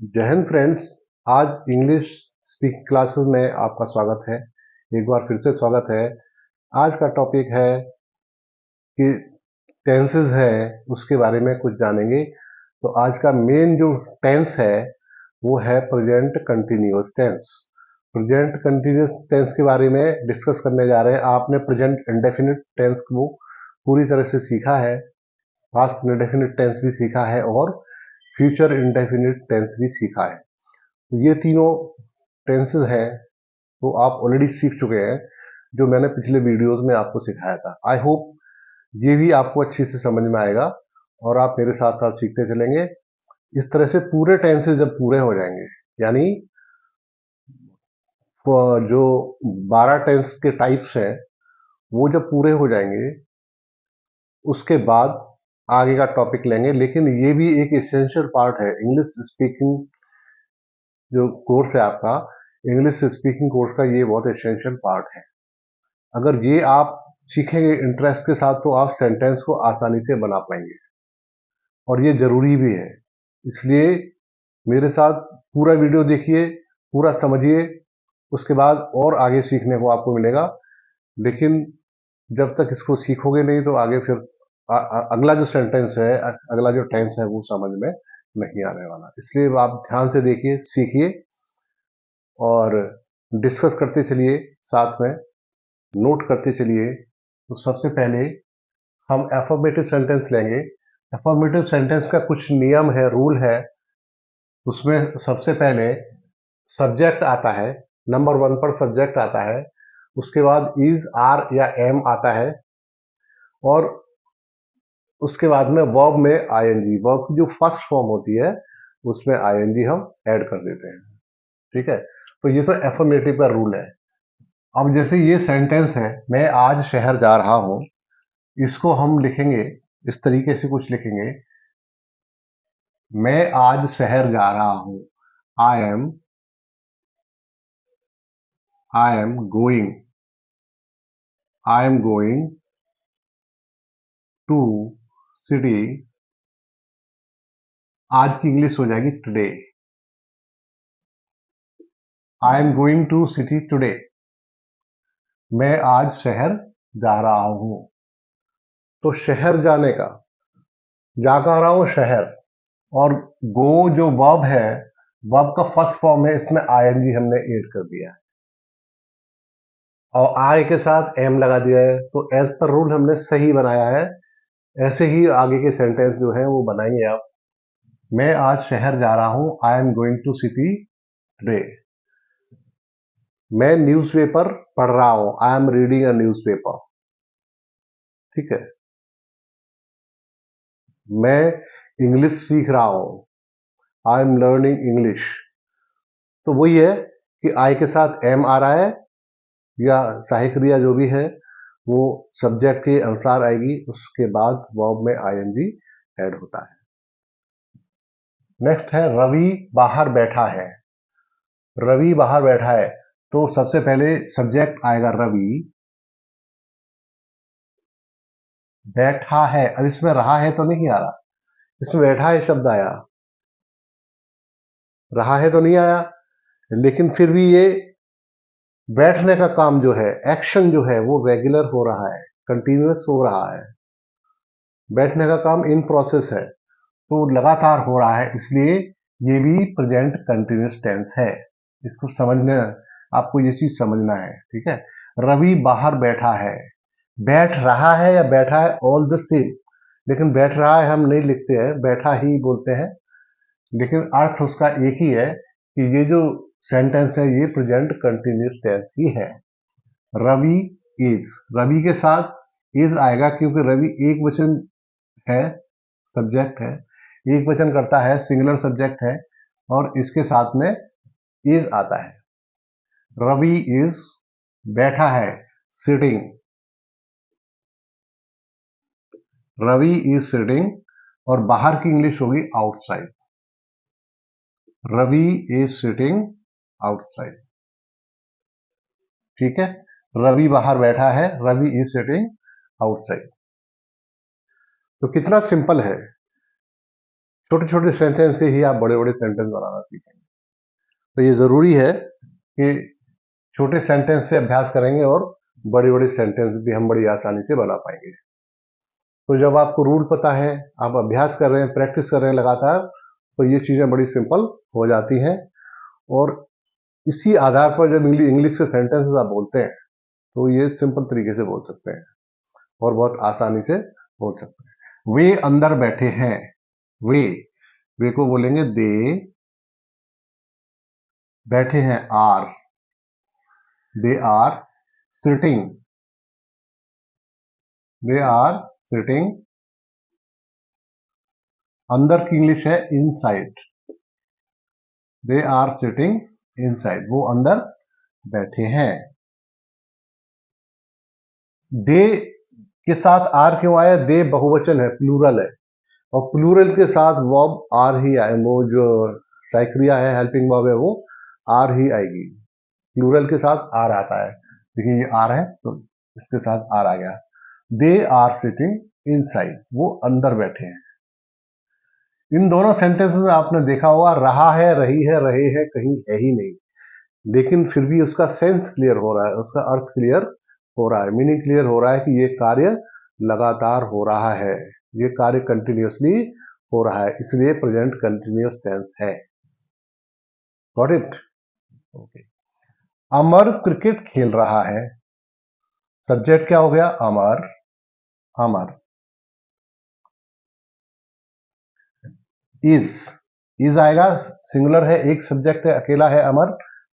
जय हिंद फ्रेंड्स। आज English speaking classes में आपका स्वागत है। एक बार फिर से स्वागत है। आज का टॉपिक है कि टेंसेस है, उसके बारे में कुछ जानेंगे। तो आज का मेन जो टेंस है वो है present continuous tense. Present continuous tense के बारे में डिस्कस करने जा रहे हैं। आपने प्रेजेंट इंडेफिनिट टेंस को पूरी तरह से सीखा है, पास्ट इंडेफिनिट टेंस भी सीखा है और फ्यूचर इंडेफिनिट टेंस भी सीखा है। तो ये तीनों टेंसेस हैं तो आप ऑलरेडी सीख चुके हैं, जो मैंने पिछले वीडियोस में आपको सिखाया था। आई होप ये भी आपको अच्छे से समझ में आएगा और आप मेरे साथ साथ सीखते चलेंगे। इस तरह से पूरे टेंसेस जब पूरे हो जाएंगे, यानी जो 12 टेंस के टाइप्स हैं वो जब पूरे हो जाएंगे, उसके बाद आगे का टॉपिक लेंगे। लेकिन ये भी एक एसेंशियल पार्ट है इंग्लिश स्पीकिंग जो कोर्स है आपका, इंग्लिश स्पीकिंग कोर्स का ये बहुत एसेंशियल पार्ट है। अगर ये आप सीखेंगे इंटरेस्ट के साथ तो आप सेंटेंस को आसानी से बना पाएंगे और ये जरूरी भी है। इसलिए मेरे साथ पूरा वीडियो देखिए, पूरा समझिए, उसके बाद और आगे सीखने को आपको मिलेगा। लेकिन जब तक इसको सीखोगे नहीं तो आगे फिर अगला जो सेंटेंस है, अगला जो टेंस है वो समझ में नहीं आने वाला। इसलिए आप ध्यान से देखिए, सीखिए और डिस्कस करते चलिए, साथ में नोट करते चलिए। तो सबसे पहले हम एफर्मेटिव सेंटेंस लेंगे। एफर्मेटिव सेंटेंस का कुछ नियम है, रूल है। उसमें सबसे पहले सब्जेक्ट आता है, नंबर 1 पर सब्जेक्ट आता है। उसके बाद इज, आर या एम आता है और उसके बाद में वर्ब में आईएनजी, वर्ब की जो फर्स्ट फॉर्म होती है उसमें आईएनजी हम ऐड कर देते हैं। ठीक है, तो ये तो एफर्मेटिव का रूल है। अब जैसे ये सेंटेंस है, मैं आज शहर जा रहा हूं, इसको हम लिखेंगे इस तरीके से, कुछ लिखेंगे, मैं आज शहर जा रहा हूं। I am going, I am going to city. आज की इंग्लिश हो जाएगी today. I am going to city today. मैं आज शहर जा रहा हूं। तो शहर जाने का, जा कर रहा हूं शहर, और गो जो वर्ब है, वर्ब का फर्स्ट फॉर्म है, इसमें आईएनजी हमने ऐड कर दिया है और आई के साथ एम लगा दिया है। तो एज पर रूल हमने सही बनाया है। ऐसे ही आगे के सेंटेंस जो है वो बनाएंगे आप। मैं आज शहर जा रहा हूं, I am going to city today. मैं न्यूज़पेपर पढ़ रहा हूं, I am reading a newspaper. ठीक है। मैं इंग्लिश सीख रहा हूं, आई एम लर्निंग इंग्लिश। तो वही है कि आई के साथ एम आ रहा है या सहायक क्रिया जो भी है वो सब्जेक्ट के अनुसार आएगी, उसके बाद वर्ब में आईएनजी ऐड होता है। नेक्स्ट है रवि बाहर बैठा है। रवि बाहर बैठा है, तो सबसे पहले सब्जेक्ट आएगा रवि, बैठा है। अब इसमें रहा है तो नहीं आ रहा, इसमें बैठा है शब्द आया, रहा है तो नहीं आया। लेकिन फिर भी ये बैठने का काम जो है, एक्शन जो है वो रेगुलर हो रहा है, कंटिन्यूअस हो रहा है। बैठने का काम इन प्रोसेस है, तो लगातार हो रहा है, इसलिए ये भी प्रेजेंट कंटिन्यूअस टेंस है। इसको समझना, आपको ये चीज समझना है। ठीक है, रवि बाहर बैठा है, बैठ रहा है या बैठा है ऑल द सेम, लेकिन बैठ रहा है हम नहीं लिखते हैं, बैठा ही बोलते हैं। लेकिन अर्थ उसका एक ही है कि ये जो सेंटेंस है ये प्रेजेंट कंटिन्यूअस टेंस ही है। रवि इज, रवि के साथ इज आएगा क्योंकि रवि एक वचन है, सब्जेक्ट है, एक वचन करता है, सिंगुलर सब्जेक्ट है और इसके साथ में इज आता है। रवि इज बैठा है, सिटिंग। रवि इज सिटिंग और बाहर की इंग्लिश होगी outside. Ravi is sitting outside. ठीक है, रवि बाहर बैठा है, रवि इज सिटिंग आउटसाइड। तो कितना सिंपल है। छोटे छोटे सेंटेंस से ही आप बड़े बड़े सेंटेंस बनाना सीखेंगे। तो ये जरूरी है कि छोटे सेंटेंस से अभ्यास करेंगे और बड़े बड़े सेंटेंस भी हम बड़ी आसानी से बना पाएंगे। तो जब आपको रूल पता है, आप अभ्यास कर रहे हैं, प्रैक्टिस कर रहे हैं लगातार, तो ये चीजें बड़ी सिंपल हो जाती हैं। और इसी आधार पर जब इंग्लिश के सेंटेंसेस आप बोलते हैं तो ये सिंपल तरीके से बोल सकते हैं और बहुत आसानी से बोल सकते हैं। वे अंदर बैठे हैं। वे वे को बोलेंगे दे। बैठे हैं are. They are sitting. They are sitting. अंदर की इंग्लिश है inside. They are sitting inside. वो अंदर बैठे हैं। दे के साथ आर क्यों आया? दे बहुवचन है, प्लूरल है, और प्लूरल के साथ वर्ब आर ही आए। वो जो सहायक्रिया है, हेल्पिंग वर्ब है, वो आर ही आएगी। प्लूरल के साथ आर आता है। देखिए ये आर है तो इसके साथ आर आ गया। They are sitting inside. वो अंदर बैठे हैं। इन दोनों सेंटेंसेस में आपने देखा होगा रहा है, रही है, रहे हैं कहीं है ही नहीं, लेकिन फिर भी उसका सेंस क्लियर हो रहा है, उसका अर्थ क्लियर हो रहा है, मीनिंग क्लियर हो रहा है कि ये कार्य लगातार हो रहा है, ये कार्य कंटिन्यूअसली हो रहा है, इसलिए प्रेजेंट कंटिन्यूअस टेंस है। Got it? Okay. Amar cricket खेल रहा है। सब्जेक्ट क्या हो गया? अमर। अमर। इज आएगा, सिंगुलर है, एक सब्जेक्ट है, अकेला है अमर,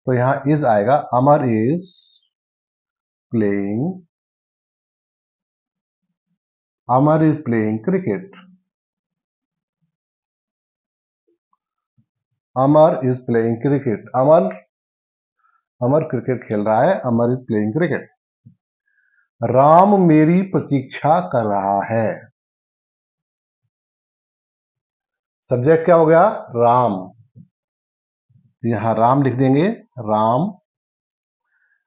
तो यहां इज आएगा। Amar is playing. Amar is playing cricket. Amar is playing cricket. Amar cricket खेल रहा है। Amar is playing cricket. Ram मेरी प्रतीक्षा कर रहा है। सब्जेक्ट क्या हो गया? राम। यहां राम लिख देंगे। राम।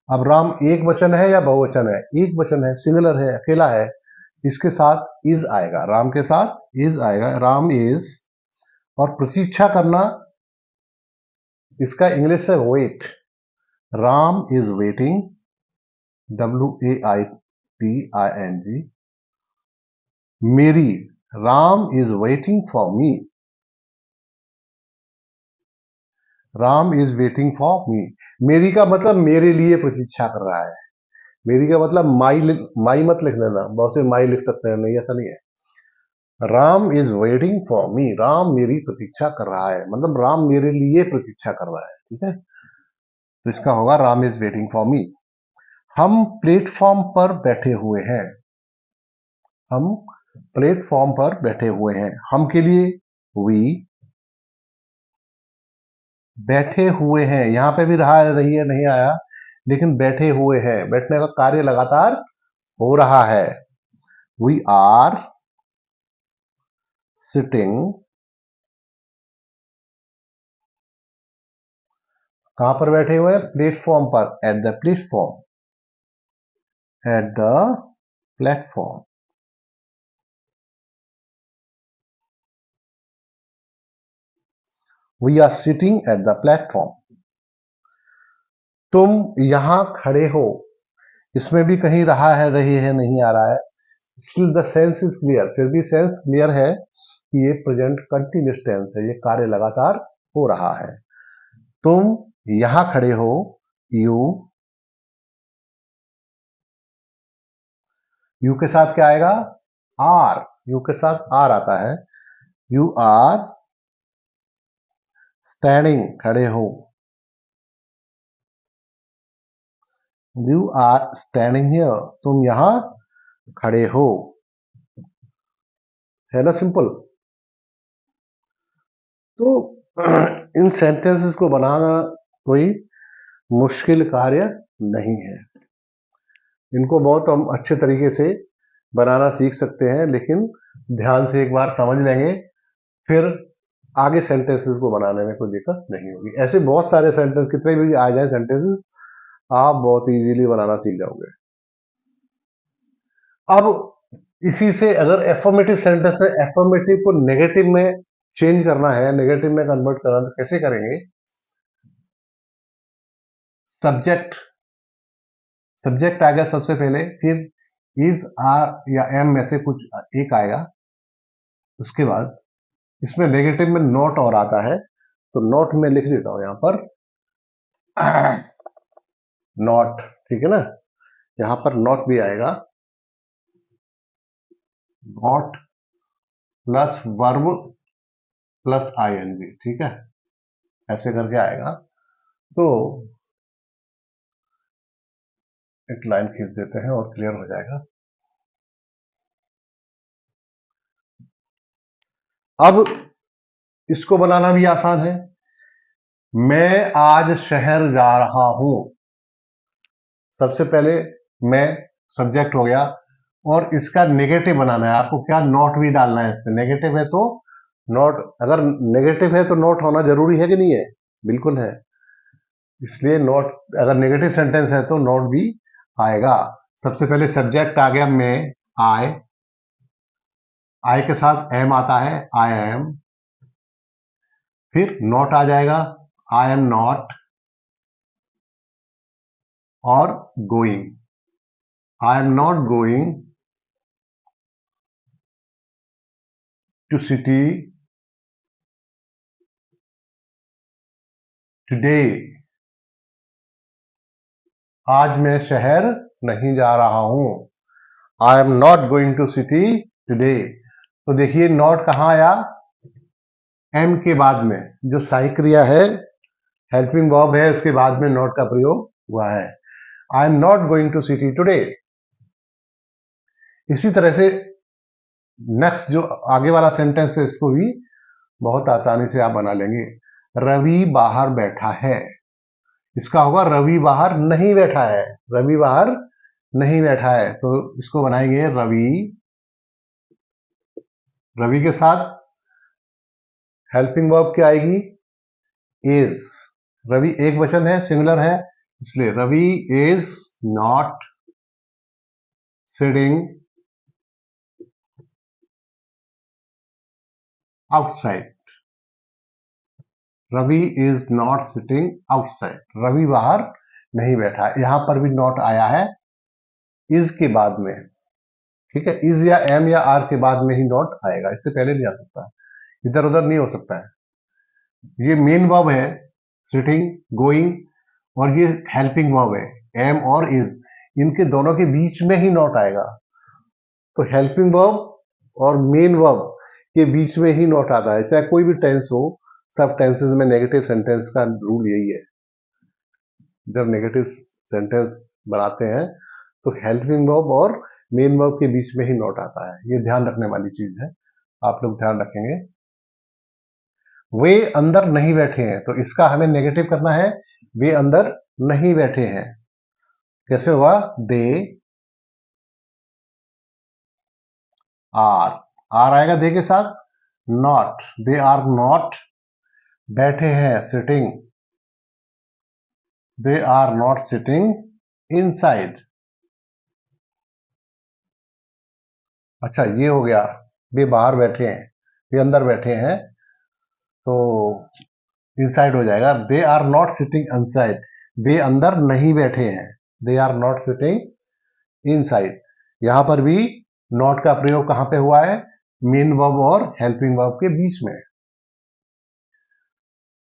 अब राम एक वचन है या बहुवचन है? एक वचन है, सिंगुलर है, अकेला है, इसके साथ इज आएगा। राम के साथ इज आएगा। राम इज। और प्रतीक्षा करना, इसका इंग्लिश है wait. Ram is waiting. WAITING। मेरी। Ram is waiting for me. Ram is waiting for me. मेरी का मतलब मेरे लिए प्रतीक्षा कर रहा है। मेरी का मतलब माई मत लिख लेना, बहुत से माई लिख सकते हैं, नहीं, ऐसा नहीं है। Ram is waiting for me. Ram मेरी प्रतीक्षा कर रहा है, मतलब राम मेरे लिए प्रतीक्षा कर रहा है। ठीक है, तो इसका होगा राम इज वेटिंग फॉर मी। हम प्लेटफॉर्म पर बैठे हुए हैं। हम प्लेटफॉर्म पर बैठे हुए हैं। हम के लिए वी। बैठे हुए हैं, यहां पे भी रहा है, रही है, नहीं आया, लेकिन बैठे हुए हैं, बैठने का कार्य लगातार हो रहा है। We are sitting. कहां पर बैठे हुए हैं? प्लेटफॉर्म पर। At the platform. At the platform. We are sitting at the platform. तुम यहां खड़े हो। इसमें भी कहीं रहा है, रही है, नहीं आ रहा है, still the sense is clear. फिर भी सेंस क्लियर है कि ये प्रेजेंट कंटिन्यूस टेंस है, ये कार्य लगातार हो रहा है। तुम यहां खड़े हो। यू। यू के साथ क्या आएगा? आर। यू के साथ आर आता है। You are standing. खड़े हो। You are standing here. तुम यहां खड़े हो। है ना सिंपल? तो इन सेंटेंसेस को बनाना कोई मुश्किल कार्य नहीं है। इनको बहुत हम अच्छे तरीके से बनाना सीख सकते हैं, लेकिन ध्यान से एक बार समझ लेंगे, फिर आगे सेंटेंसेस को बनाने में कोई दिक्कत नहीं होगी। ऐसे बहुत सारे सेंटेंस, कितने भी आ जाए सेंटेंसेस, आप बहुत इजीली बनाना सीख जाओगे। अब इसी से अगर एफर्मेटिव सेंटेंस है, एफर्मेटिव को नेगेटिव में चेंज करना है, नेगेटिव में कन्वर्ट करना, तो कैसे करेंगे? सब्जेक्ट सब्जेक्ट आ गया सबसे पहले, फिर इज, आर या एम में से कुछ एक आएगा। उसके बाद इसमें नेगेटिव में नॉट और आता है, तो नॉट में लिख देता हूं यहां पर नॉट, ठीक है ना? यहां पर नॉट भी आएगा, not plus verb plus ING, ठीक है? ऐसे करके आएगा। तो एक लाइन खींच देते हैं और क्लियर हो जाएगा। अब इसको बनाना भी आसान है। मैं आज शहर जा रहा हूं। सबसे पहले मैं सब्जेक्ट हो गया, और इसका नेगेटिव बनाना है आपको। क्या? नॉट भी डालना है इसमें। नेगेटिव है तो नॉट, अगर नेगेटिव है तो नॉट होना जरूरी है कि नहीं है? बिल्कुल है। इसलिए नॉट, अगर नेगेटिव सेंटेंस है तो नॉट भी आएगा। सबसे पहले सब्जेक्ट आ गया मैं, आई, आई के साथ एम आता है, आई एम। फिर नॉट आ जाएगा, आई एम नॉट, और going, I am not going to city today. आज मैं शहर नहीं जा रहा हूं। I am not going to city today. तो देखिए नॉट कहां आया? एम के बाद में। जो सहायक क्रिया है, हेल्पिंग वर्ब है, इसके बाद में नॉट का प्रयोग हुआ है। I am not going to city today. इसी तरह से नेक्स्ट जो आगे वाला सेंटेंस है, इसको भी बहुत आसानी से आप बना लेंगे। रवि बाहर बैठा है। इसका होगा रवि बाहर नहीं बैठा है। रवि बाहर नहीं बैठा है, तो इसको बनाएंगे रवि। रवि के साथ हेल्पिंग वर्ब क्या आएगी? इज। रवि एक वचन है, सिंगुलर है, इसलिए Ravi is not sitting outside. Ravi is not sitting outside. Ravi बाहर नहीं बैठा है। यहां पर भी नॉट आया है इज के बाद में, ठीक है? इज या एम या आर के बाद में ही नॉट आएगा, इससे पहले नहीं आ सकता, इधर उधर नहीं हो सकता है। ये मेन वर्ब है, सिटिंग, गोइंग, और ये हेल्पिंग वर्ब है, एम और इज। इनके दोनों के बीच में ही नॉट आएगा। तो हेल्पिंग वर्ब और मेन वर्ब के बीच में ही नॉट आता है, चाहे कोई भी टेंस हो। सब टेंसेस में नेगेटिव सेंटेंस का रूल यही है। जब नेगेटिव सेंटेंस बनाते हैं तो हेल्पिंग वर्ब और मेन वर्ब के बीच में ही नॉट आता है। ये ध्यान रखने वाली चीज है, आप लोग ध्यान रखेंगे। वे अंदर नहीं बैठे हैं, तो इसका हमें नेगेटिव करना है। वे अंदर नहीं बैठे हैं। कैसे हुआ? They are. आर आएगा दे के साथ, नॉट। दे आर नॉट बैठे हैं, sitting. They are not sitting inside. अच्छा, ये हो गया। वे बाहर बैठे हैं, वे अंदर बैठे हैं, तो इनसाइड हो जाएगा। They are not sitting inside. वे अंदर नहीं बैठे हैं। They are not sitting inside. यहां पर भी नॉट का प्रयोग कहां पे हुआ है? मेन वर्ब और हेल्पिंग वर्ब के बीच में।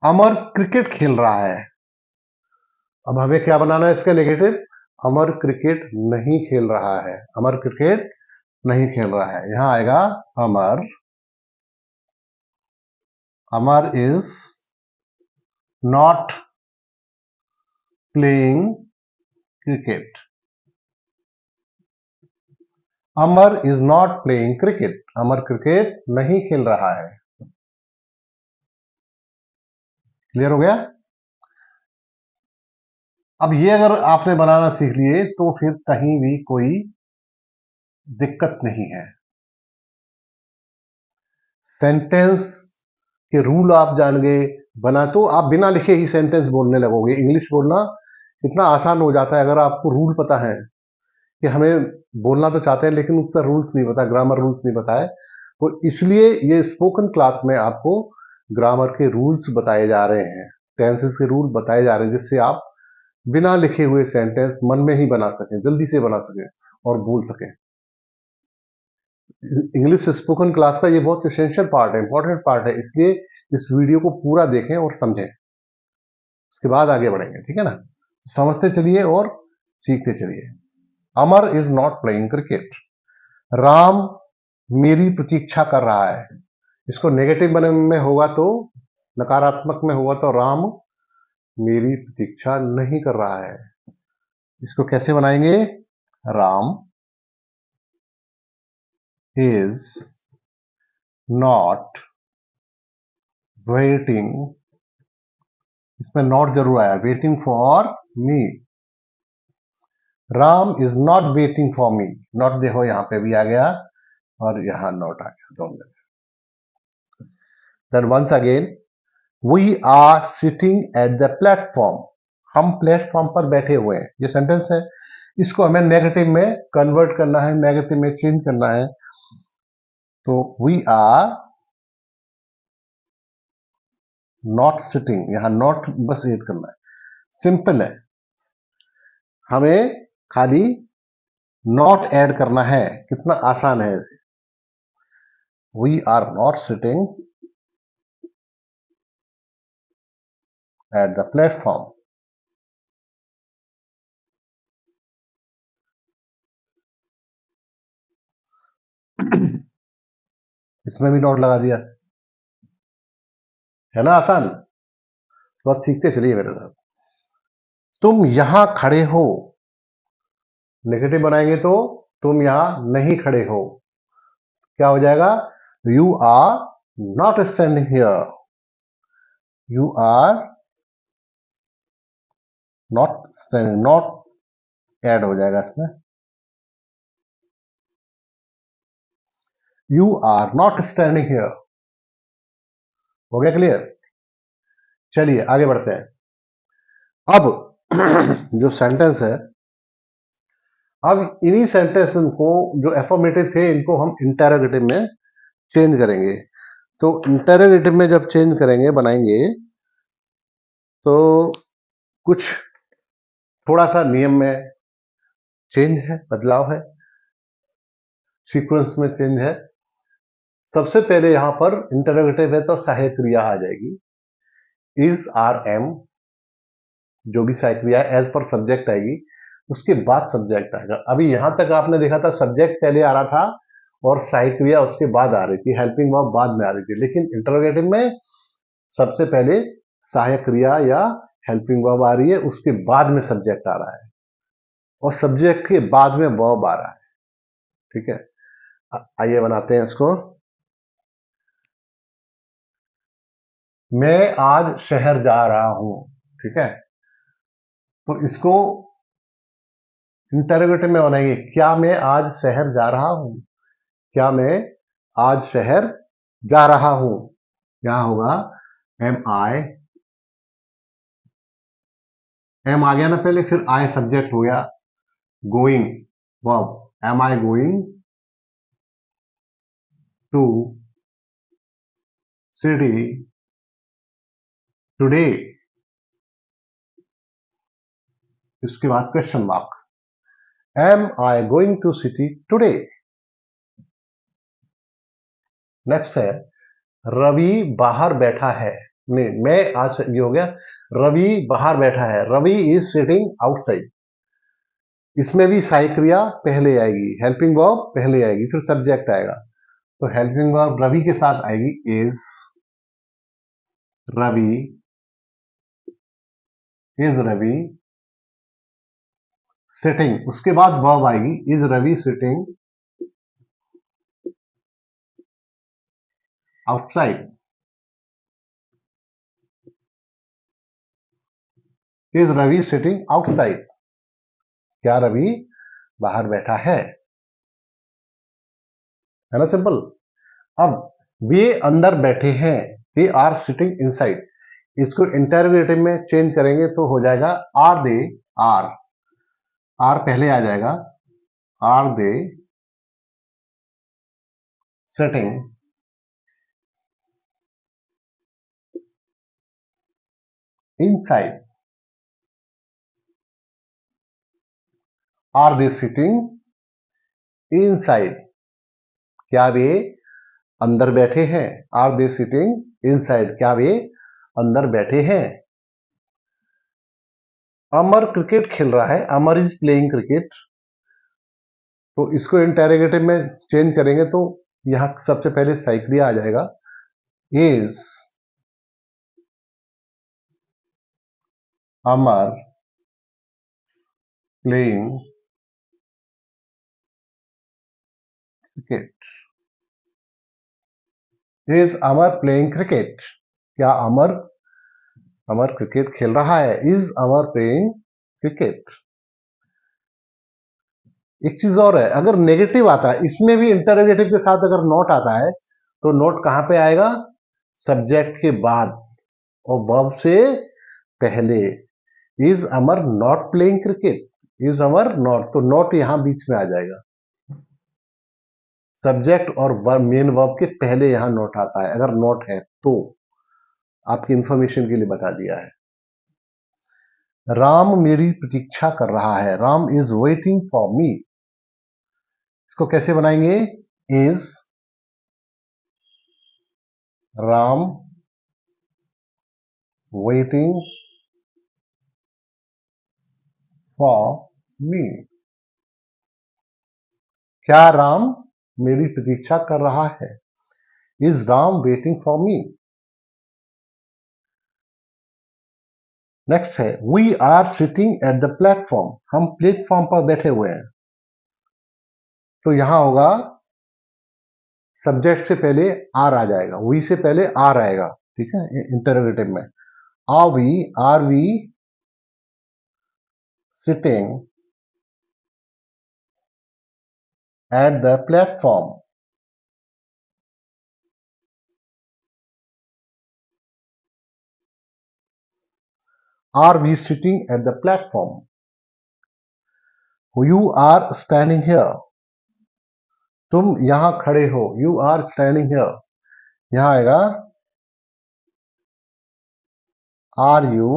अमर क्रिकेट खेल रहा है। अब हमें क्या बनाना है इसका नेगेटिव? अमर क्रिकेट नहीं खेल रहा है। अमर क्रिकेट नहीं खेल रहा है। यहां आएगा Amar. Amar is not playing cricket. Amar is not playing cricket. Amar cricket नहीं खेल रहा है। क्लियर हो गया? अब ये अगर आपने बनाना सीख लिए तो फिर कहीं भी कोई दिक्कत नहीं है। सेंटेंस के रूल आप जान गए, बना तो आप बिना लिखे ही सेंटेंस बोलने लगोगे। इंग्लिश बोलना इतना आसान हो जाता है अगर आपको रूल पता है कि हमें बोलना तो चाहते हैं लेकिन उसका रूल्स नहीं पता, ग्रामर रूल्स नहीं पता है, तो इसलिए ये स्पोकन क्लास में आपको ग्रामर के रूल्स बताए जा रहे हैं, टेंसेस के रूल बताए जा रहे हैं, जिससे आप बिना लिखे हुए सेंटेंस मन में ही बना सकें, जल्दी से बना सकें और बोल सकें। इंग्लिश स्पोकन क्लास का ये बहुत एसेंशियल पार्ट है, इंपॉर्टेंट पार्ट है, इसलिए इस वीडियो को पूरा देखें और समझें, उसके बाद आगे बढ़ेंगे, ठीक है ना। समझते चलिए और सीखते चलिए। Amar is not playing cricket. Ram मेरी प्रतीक्षा कर रहा है। इसको नेगेटिव में होगा तो, नकारात्मक में होगा तो राम मेरी प्रतीक्षा नहीं कर रहा है। इसको कैसे बनाएंगे? राम इज नॉट वेटिंग, इसमें नॉट जरूर आया, waiting for me. Ram is not waiting for me. Not देखो यहां पे भी आ गया और यहां नॉट आ गया दोनों। Then once again, we are sitting at the platform. हम प्लेटफॉर्म पर बैठे हुए हैं। ये सेंटेंस है, इसको हमें नेगेटिव में कन्वर्ट करना है, नेगेटिव में चेंज करना है। तो वी आर नॉट सिटिंग, यहां नॉट बस ऐड करना है, सिंपल है, हमें खाली नॉट ऐड करना है। कितना आसान है इसे। We are not sitting at the platform. इसमें भी नॉट लगा दिया, है ना आसान। बस सीखते चलिए मेरे साथ। तुम यहां खड़े हो, नेगेटिव बनाएंगे तो तुम यहां नहीं खड़े हो, क्या हो जाएगा? You are not standing here. You are not standing, not add हो जाएगा इसमें। You are not standing here. हो गया क्लियर? चलिए आगे बढ़ते हैं। अब जो सेंटेंस है, अब इन्हीं सेंटेंस को, जो एफर्मेटिव थे, इनको हम इंटेरोगेटिव में चेंज करेंगे। तो इंटेरोगेटिव में जब चेंज करेंगे, बनाएंगे, तो कुछ थोड़ा सा नियम में चेंज है, बदलाव है, सीक्वेंस में चेंज है। सबसे पहले यहां पर इंटेरोगेटिव है तो सहायक क्रिया आ जाएगी, इज आर एम, जो भी सहायक क्रिया एज पर सब्जेक्ट आएगी, उसके बाद सब्जेक्ट आएगा। अभी यहां तक आपने देखा था सब्जेक्ट पहले आ रहा था और सहायक क्रिया उसके बाद आ रही थी, हेल्पिंग वर्ब बाद में आ रही थी। लेकिन इंटरोगेटिव में सबसे पहले सहायक क्रिया या हेल्पिंग वर्ब आ रही है, उसके बाद में सब्जेक्ट आ रहा है और सब्जेक्ट के बाद में वर्ब आ रहा है, ठीक है। आइए बनाते हैं इसको। मैं आज शहर जा रहा हूं, ठीक है। तो इसको इंटरोगेटिव में बनाएंगे, क्या मैं आज शहर जा रहा हूं? क्या मैं आज शहर जा रहा हूं? क्या होगा? एम आई, एम आ गया ना पहले, फिर आई सब्जेक्ट हो गया, going verb, am I going to city today. इसके बाद question mark, am I going to city today. Next है, रवि बाहर बैठा है। नहीं, मैं आज, ये हो गया, रवि बाहर बैठा है, रवि इज सिटिंग आउटसाइड। इसमें भी सहायक क्रिया पहले आएगी, हेल्पिंग वर्ब पहले आएगी, फिर सब्जेक्ट आएगा। तो हेल्पिंग वर्ब रवि के साथ आएगी, रवि इज रवि सिटिंग। उसके बाद वर्ब आएगी, is Ravi sitting outside. Is Ravi sitting outside, क्या रवि बाहर बैठा है ना, सिंपल। अब वे अंदर बैठे हैं, दे आर सिटिंग इनसाइड। इसको इंटरोगेटिव में चेंज करेंगे तो हो जाएगा, आर दे, आर, आर पहले आ जाएगा, are they sitting inside, are they sitting inside, क्या वे अंदर बैठे हैं, आर दे सिटिंग इनसाइड, क्या वे अंदर बैठे हैं। अमर क्रिकेट खेल रहा है, अमर इज प्लेइंग क्रिकेट, तो इसको इंटेरोगेटिव में चेंज करेंगे तो यहां सबसे पहले साइक्लिया आ जाएगा, is Amar playing cricket, is Amar playing cricket, क्या अमर अमर क्रिकेट खेल रहा है, इज अमर प्लेइंग क्रिकेट। एक चीज और है, अगर नेगेटिव आता है, इसमें भी इंटरोगेटिव के साथ अगर नॉट आता है तो नॉट कहां पे आएगा, सब्जेक्ट के बाद और वर्ब से पहले। Is Amar not playing cricket, is Amar not, तो नॉट यहां बीच में आ जाएगा, सब्जेक्ट और मेन वर्ब के पहले यहां नॉट आता है, अगर नॉट है तो। आपकी इंफॉर्मेशन के लिए बता दिया है। राम मेरी प्रतीक्षा कर रहा है, Ram is waiting for me, इसको कैसे बनाएंगे, is Ram waiting for me, क्या राम मेरी प्रतीक्षा कर रहा है, is Ram waiting for me. Next है, we are sitting at the platform, हम प्लेटफॉर्म पर बैठे हुए हैं, तो यहां होगा सब्जेक्ट से पहले आर आ जाएगा, वी से पहले आर आएगा, ठीक है, इंटरोगेटिव में। Are we sitting at the platform, are we sitting at the platform. You are standing here, तुम यहां खड़े हो, यू आर स्टैंडिंग हियर, यहां आएगा are you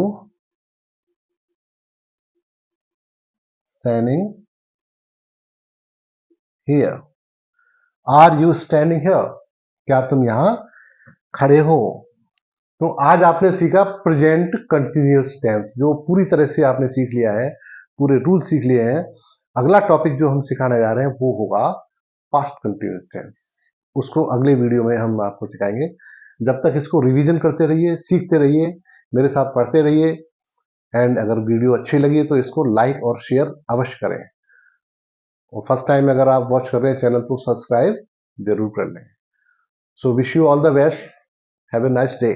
standing here, are you standing here, क्या तुम यहां खड़े हो। तो आज आपने सीखा प्रेजेंट कंटिन्यूअस टेंस, जो पूरी तरह से आपने सीख लिया है, पूरे रूल सीख लिए हैं। अगला टॉपिक जो हम सिखाने जा रहे हैं वो होगा पास्ट कंटिन्यूअस टेंस, उसको अगले वीडियो में हम आपको सिखाएंगे। जब तक इसको रिवीजन करते रहिए, सीखते रहिए, मेरे साथ पढ़ते रहिए, एंड अगर वीडियो अच्छी लगी तो इसको लाइक और शेयर अवश्य करें, और फर्स्ट टाइम अगर आप वॉच कर रहे हैं चैनल तो सब्सक्राइब जरूर कर लें। So wish you all the best, have a nice day.